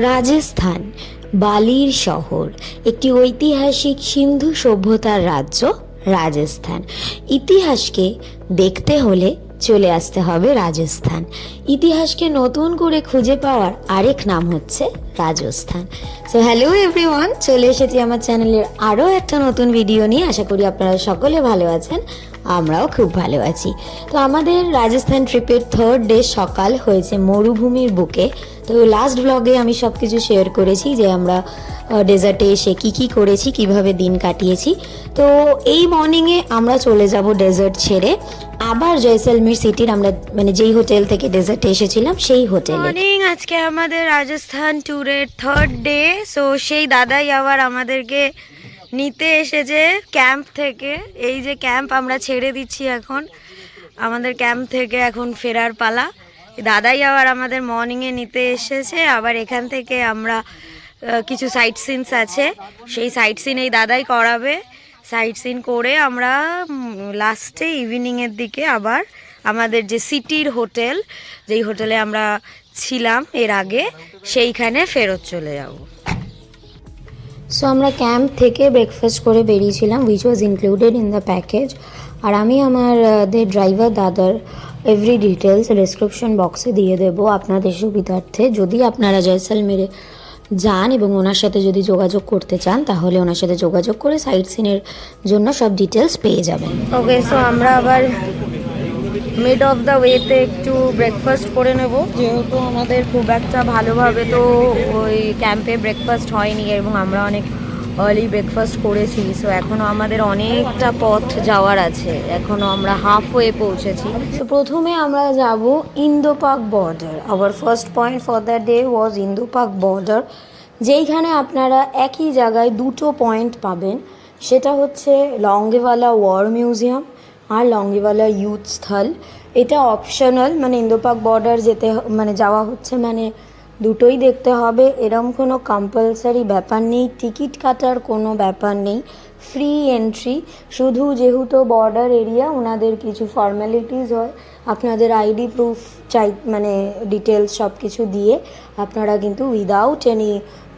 রাজস্থান বালির শহর, একটি ঐতিহাসিক সিন্ধু সভ্যতার রাজ্য রাজস্থান। ইতিহাসকে দেখতে হলে চলে আসতে হবে রাজস্থান। ইতিহাসকে নতুন করে খুঁজে পাওয়ার আরেক নাম হচ্ছে রাজস্থান। সো হ্যালো এভরিওয়ান, চলে এসেছি আমার চ্যানেলের আরও একটা নতুন ভিডিও নিয়ে। আশা করি আপনারা সকলে ভালো আছেন, আমরাও খুব ভালো আছি। তো আমাদের রাজস্থান ট্রিপের থার্ড ডে সকাল হয়েছে মরুভূমির বুকে। তো লাস্ট ব্লগে আমি সব কিছু শেয়ার করেছি যে আমরা ডেজার্টে এসে কি করেছি, কিভাবে দিন কাটিয়েছি। তো এই মর্নিংয়ে আমরা চলে যাব ডেজার্ট ছেড়ে আবার জয়সলমীর সিটির, আমরা মানে যেই হোটেল থেকে ডেজার্টে এসেছিলাম সেই হোটেলে। মর্নিং, আজকে আমাদের রাজস্থান ট্যুরের থার্ড ডে। সো সেই দাদাই আবার আমাদেরকে নিতে এসেছে ক্যাম্প থেকে। এই যে ক্যাম্প আমরা ছেড়ে দিচ্ছি এখন, আমাদের ক্যাম্প থেকে এখন ফেরার পালা। দাদাই আবার আমাদের মর্নিংয়ে নিতে এসেছে। আবার এখান থেকে আমরা কিছু সাইট সিনস আছে, সেই সাইট সিন এই দাদাই করাবে। সাইট সিন করে আমরা লাস্টে ইভিনিংয়ের দিকে আবার আমাদের যে সিটির হোটেল, যেই হোটেলে আমরা ছিলাম এর আগে, সেইখানে ফেরত চলে যাব। সো আমরা ক্যাম্প থেকে ব্রেকফাস্ট করে বেরিয়েছিলাম, which was included in the package. আর আমি আমাদের ড্রাইভার দাদার এভরি ডিটেলস ডেসক্রিপশন বক্সে দিয়ে দেবো আপনাদের সুবিধার্থে। যদি আপনারা জয়সলমেরে যান এবং ওনার সাথে যদি যোগাযোগ করতে চান, তাহলে ওনার সাথে যোগাযোগ করে সাইট সিনের জন্য সব ডিটেলস পেয়ে যাবেন। ওকে, সো আমরা আবার মিড অফ দ্য ওয়েতে একটু ব্রেকফাস্ট করে নেব, যেহেতু আমাদের খুব একটা ভালোভাবে তো ওই ক্যাম্পে ব্রেকফাস্ট হয়নি এবং আমরা অনেক আর্লি ব্রেকফাস্ট করেছি। সো এখনও আমাদের অনেকটা পথ যাওয়ার আছে, এখনও আমরা হাফ ওয়ে পৌঁছেছি। তো প্রথমে আমরা যাব Indo-Pak border. Our first point for the day was Indo-Pak border, যেইখানে আপনারা একই জায়গায় দুটো পয়েন্ট পাবেন। সেটা হচ্ছে লঙ্গেওয়ালা ওয়ার মিউজিয়াম আর লঙ্গেওয়ালা ইউথ স্থল। এটা অপশনাল, মানে ইন্দো-পাক বর্ডার যেতে মানে যাওয়া হচ্ছে মানে দুটোই দেখতে হবে, এরম কোনো কম্পালসারি ব্যাপার নেই, টিকিট কাটার কোনো ব্যাপার নেই, ফ্রি এন্ট্রি। শুধু যেহেতু বর্ডার এরিয়া, ওনাদের কিছু ফর্ম্যালিটিস হয়, আপনাদের আইডি প্রুফ চাই, মানে ডিটেলস সব কিছু দিয়ে আপনারা কিন্তু উইদাউট এনি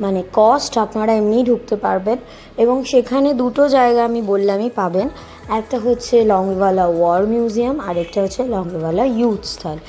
মানে কস্ট আপনারা এমনি ঢুকতে পারবেন। এবং সেখানে দুটো জায়গা আমি বললামই পাবেন, একটা হচ্ছে লঙ্গেওয়ালা ওয়ার মিউজিয়াম আর একটা হচ্ছে লঙ্গেওয়ালা ইউথ স্থল।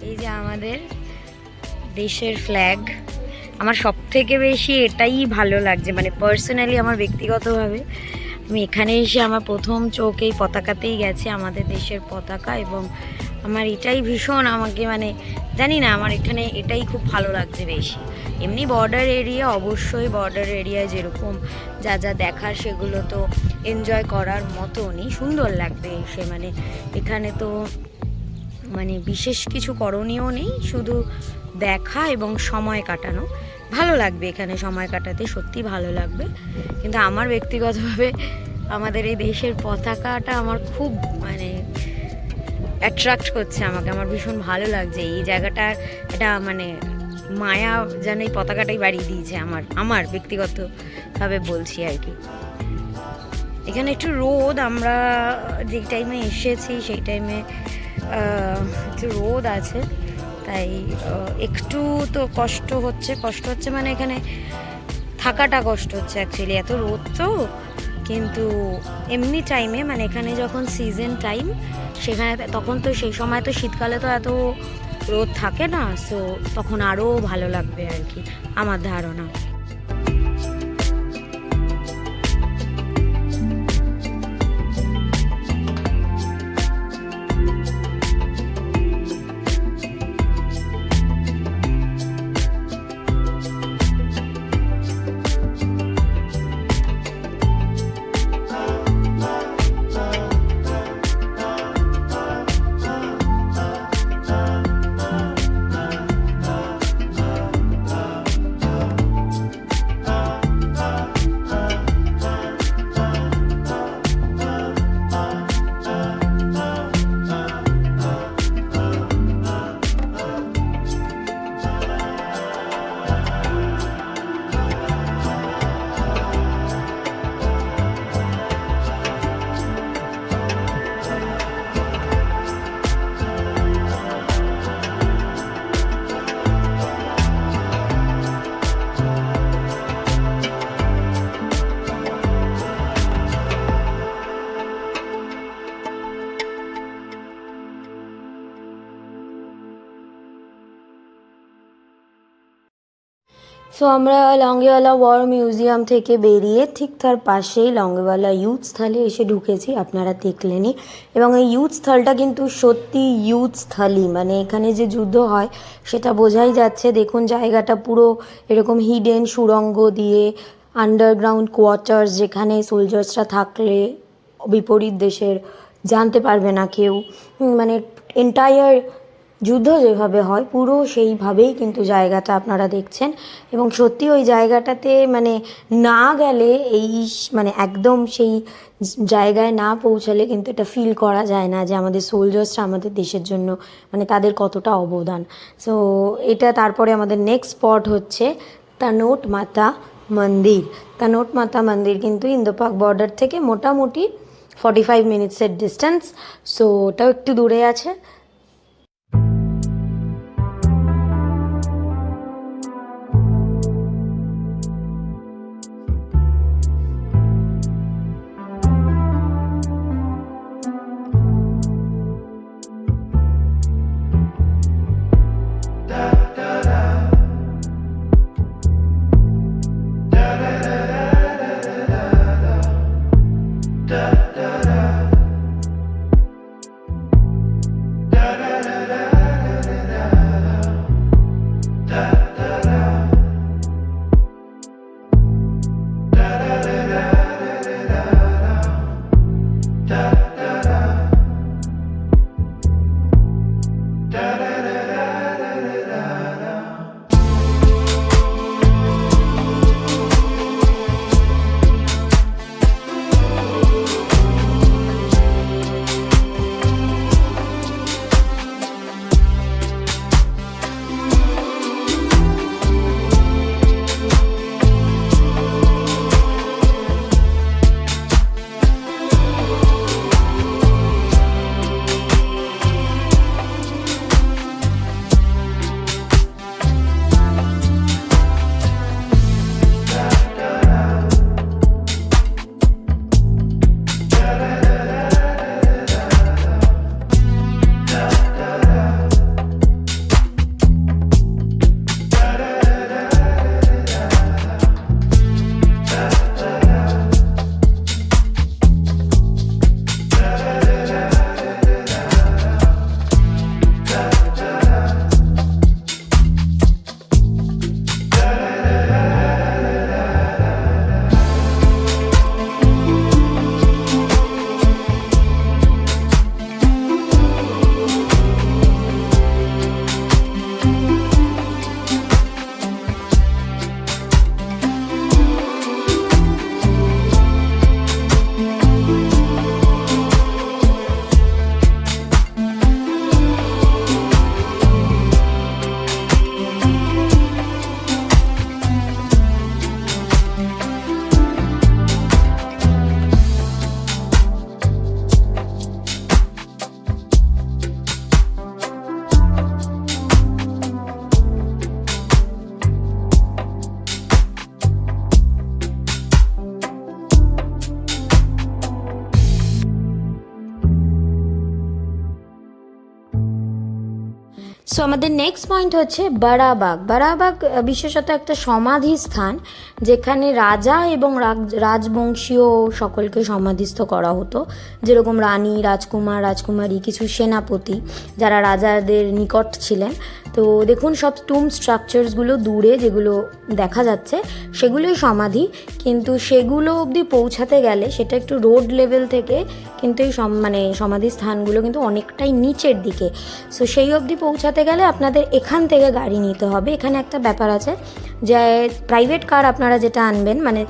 এই যে আমাদের দেশের ফ্ল্যাগ, আমার সব থেকে বেশি এটাই ভালো লাগছে, মানে পার্সোনালি আমার ব্যক্তিগতভাবে আমি এখানে এসে আমার প্রথম চোখ এই পতাকাতেই গেছে, আমাদের দেশের পতাকা। এবং আমার এটাই ভীষণ আমাকে মানে জানি না, আমার এখানে এটাই খুব ভালো লাগছে বেশি। এমনি বর্ডার এরিয়া, অবশ্যই বর্ডার এরিয়ায় যেরকম যা যা দেখার সেগুলো তো এনজয় করার মতনই, সুন্দর লাগবে এসে। মানে এখানে তো মানে বিশেষ কিছু করণীয় নেই, শুধু দেখা এবং সময় কাটানো। ভালো লাগবে এখানে সময় কাটাতে, সত্যি ভালো লাগবে। কিন্তু আমার ব্যক্তিগতভাবে আমাদের এই দেশের পতাকাটা আমার খুব মানে অ্যাট্রাক্ট করছে আমাকে, আমার ভীষণ ভালো লাগছে এই জায়গাটার। এটা মানে মায়া যেন এই পতাকাটাই বাড়িয়ে দিয়েছে আমার ব্যক্তিগতভাবে বলছি আর কি। এখানে একটু রোদ, আমরা যে টাইমে এসেছি সেই টাইমে একটু রোদ আছে, তাই একটু তো কষ্ট হচ্ছে মানে এখানে থাকাটা কষ্ট হচ্ছে অ্যাকচুয়ালি, এত রোদ তো। কিন্তু এমনি টাইমে মানে এখানে যখন সিজন টাইম, সেখানে তখন তো সেই সময় তো শীতকালে তো এত রোদ থাকে না, সো তখন আরও ভালো লাগবে আর কি আমার ধারণা। সো আমরা লঙ্গেওয়ালা ওয়ার মিউজিয়াম থেকে বেরিয়ে ঠিক তার পাশেই লঙ্গেওয়ালা ইউথ স্থলে এসে ঢুকেছি, আপনারা দেখলেনই। এবং এই ইউথ স্থলটা কিন্তু সত্যি ইউথ স্থলই, মানে এখানে যে যুদ্ধ হয় সেটা বোঝাই যাচ্ছে। দেখুন জায়গাটা পুরো এরকম হিডেন, সুড়ঙ্গ দিয়ে, আন্ডারগ্রাউন্ড কোয়ার্টার্স, যেখানে সোলজার্সরা থাকলে বিপরীত দেশের জানতে পারবে না কেউ। মানে এন্টায়ার যুদ্ধ যেভাবে হয় পুরো সেইভাবেই কিন্তু জায়গাটা আপনারা দেখছেন। এবং সত্যি ওই জায়গাটাতে মানে না গেলে এই মানে একদম সেই জায়গায় না পৌঁছালে কিন্তু এটা ফিল করা যায় না যে আমাদের সোলজার্সরা আমাদের দেশের জন্য মানে তাদের কতটা অবদান। সো এটা তারপরে আমাদের নেক্সট স্পট হচ্ছে তানোট মাতা মন্দির। তানোট মাতা মন্দির কিন্তু ইন্দো পাক বর্ডার থেকে মোটামুটি 45 মিনিটসের ডিস্টেন্স। সো ওটাও একটু দূরে আছে। সো আমাদের নেক্সট পয়েন্ট হচ্ছে বারাবাগ। বারাবাগ বিশেষত একটা সমাধি স্থান, যেখানে রাজা এবং রাজবংশীয় সকলকে সমাধিস্থ করা হতো, যেরকম রানী, রাজকুমার, রাজকুমারী, কিছু সেনাপতি যারা রাজাদের নিকট ছিলেন। তো দেখুন সব টুম স্ট্রাকচারসগুলো দূরে যেগুলো দেখা যাচ্ছে সেগুলোই সমাধি, কিন্তু সেগুলো অবধি পৌঁছাতে গেলে সেটা একটু রোড লেভেল থেকে, কিন্তু এই মানে সমাধি স্থানগুলো কিন্তু অনেকটাই নিচের দিকে। সো সেই অবধি পৌঁছাতে গেলে আপনাদের এখান থেকে গাড়ি নিতে হবে। এখানে একটা ব্যাপার আছে যে প্রাইভেট কার আপনারা যেটা আনবেন, মানে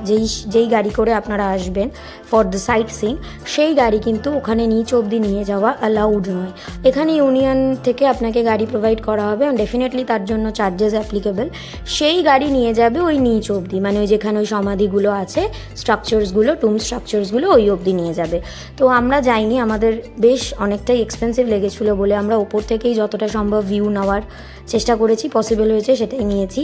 যেই গাড়ি করে আপনারা আসবেন ফর দ্য সাইট সিন, সেই গাড়ি কিন্তু ওখানে নিচ অবধি নিয়ে যাওয়া অ্যালাউড নয়। এখানে ইউনিয়ন থেকে আপনাকে গাড়ি প্রোভাইড করা হবে, ডেফিনেটলি তার জন্য চার্জেস অ্যাপ্লিকেবল। সেই গাড়ি নিয়ে যাবে ওই নিচ অবধি, মানে ওই যেখানে ওই সমাধিগুলো আছে, স্ট্রাকচারসগুলো, টুম স্ট্রাকচারসগুলো ওই অবধি নিয়ে যাবে। তো আমরা যাইনি, আমাদের বেশ অনেকটাই এক্সপেন্সিভ লেগেছিলো বলে আমরা ওপর থেকেই যতটা সম্ভব ভিউ নেওয়ার চেষ্টা করেছি, পসিবল হয়েছে সেটাই নিয়েছি।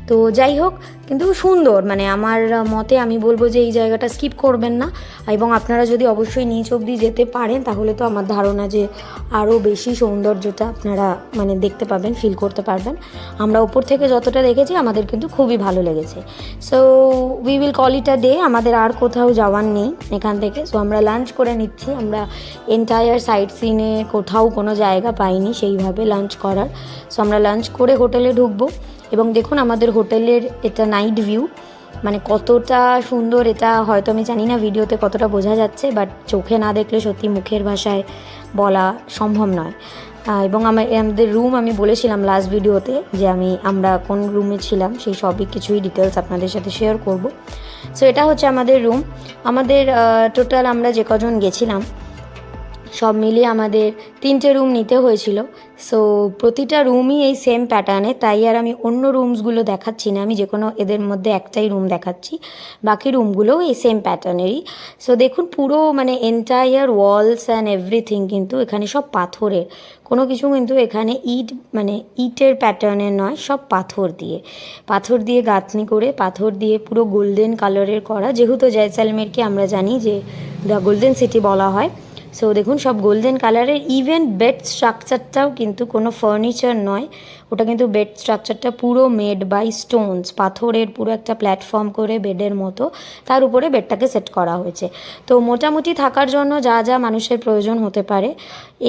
তো যাই হোক, কিন্তু সুন্দর, মানে আমার মতে আমি বলবো যে এই জায়গাটা স্কিপ করবেন না। এবং আপনারা যদি অবশ্যই নিচ অবধি যেতে পারেন তাহলে তো আমার ধারণা যে আরও বেশি সৌন্দর্যটা আপনারা মানে দেখতে পাবেন, ফিল করতে পারবেন। আমরা ওপর থেকে যতটা দেখেছি আমাদের কিন্তু খুবই ভালো লেগেছে। So we will call it a day, আমাদের আর কোথাও যাওয়ার নেই এখান থেকে। সো আমরা লাঞ্চ করে নিচ্ছি, আমরা এন্টায়ার সাইট সিনে কোথাও কোনো জায়গা পাইনি সেইভাবে লাঞ্চ করার। সো আমরা লাঞ্চ করে হোটেলে ঢুকবো এবং দেখুন আমাদের হোটেলের এটা নাইট ভিউ, মানে কতটা সুন্দর এটা হয়তো আমি জানি না ভিডিওতে কতটা বোঝা যাচ্ছে, বাট চোখে না দেখলে সত্যি মুখের ভাষায় বলা সম্ভব নয়। এবং আমাদের রুম আমি বলেছিলাম লাস্ট ভিডিওতে যে আমরা কোন রুমে ছিলাম সেই সবই কিছুই ডিটেলস আপনাদের সাথে শেয়ার করব। সো এটা হচ্ছে আমাদের রুম। আমাদের টোটাল আমরা যে কজন গেছিলাম সব মিলিয়ে আমাদের 3টে রুম নিতে হয়েছিল। সো প্রতিটা রুমই এই সেম প্যাটার্নে, তাই আর আমি অন্য রুমসগুলো দেখাচ্ছি না, আমি যে কোনো এদের মধ্যে একটাই রুম দেখাচ্ছি, বাকি রুমগুলোও এই সেম প্যাটার্নেরই। সো দেখুন পুরো মানে এন্টায়ার ওয়ালস অ্যান্ড এভরিথিং কিন্তু এখানে সব পাথরের, কোনো কিছু কিন্তু এখানে মানে ইটের প্যাটার্নের নয়, সব পাথর দিয়ে গাঁথনি করে, পাথর দিয়ে পুরো গোল্ডেন কালারের করা, যেহেতু জয়সলমেরকে আমরা জানি যে দ্য গোল্ডেন সিটি বলা হয়। সো দেখুন সব গোল্ডেন কালারের, ইভেন বেড স্ট্রাকচারটাও কিন্তু কোনো ফার্নিচার নয়, ওটা কিন্তু বেড স্ট্রাকচারটা পুরো মেড বাই স্টোনস, পাথরের পুরো একটা প্ল্যাটফর্ম করে বেডের মতো তার উপরে বেডটাকে সেট করা হয়েছে। তো মোটামুটি থাকার জন্য যা যা মানুষের প্রয়োজন হতে পারে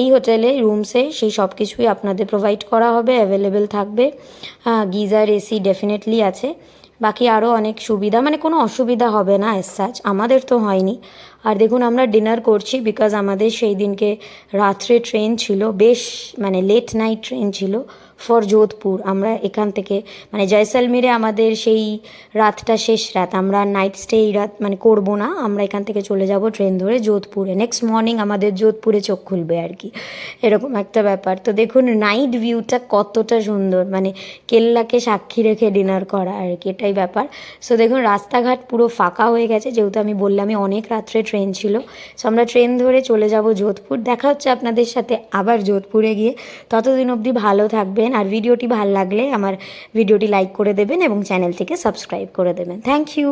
এই হোটেলে রুমসে সেই সব কিছুই আপনাদের প্রোভাইড করা হবে, অ্যাভেলেবেল থাকবে। গিজার, এসি ডেফিনেটলি আছে, বাকি আরও অনেক সুবিধা, মানে কোনো অসুবিধা হবে না অ্যাজ সাচ, আমাদের তো হয়নি। আর দেখুন আমরা ডিনার করছি বিকজ আমাদের সেই দিনকে রাত্রে ট্রেন ছিল, বেশ মানে লেট নাইট ট্রেন ছিল ফর যোধপুর। আমরা এখান থেকে মানে জয়সলমেরে আমাদের সেই রাতটা শেষ রাত, আমরা নাইট স্টে এই রাত মানে করবো না, আমরা এখান থেকে চলে যাব ট্রেন ধরে যোধপুরে, নেক্সট মর্নিং আমাদের যোধপুরে চোখ খুলবে আর কি, এরকম একটা ব্যাপার। তো দেখুন নাইট ভিউটা কতটা সুন্দর, মানে কেল্লাকে সাক্ষী রেখে ডিনার করা আর কি, এটাই ব্যাপার। সো দেখুন রাস্তাঘাট পুরো ফাঁকা হয়ে গেছে, যেহেতু আমি বললামই অনেক রাত্রে ট্রেন ছিল। সো আমরা ট্রেন ধরে চলে যাব যোধপুর। দেখা হচ্ছে আপনাদের সাথে আবার যোধপুরে গিয়ে, ততদিন অবধি ভালো থাকবেন। আর ভিডিওটি ভালো লাগলে আমার ভিডিওটি লাইক করে দেবেন এবং চ্যানেলটিকে সাবস্ক্রাইব করে দেবেন। Thank you.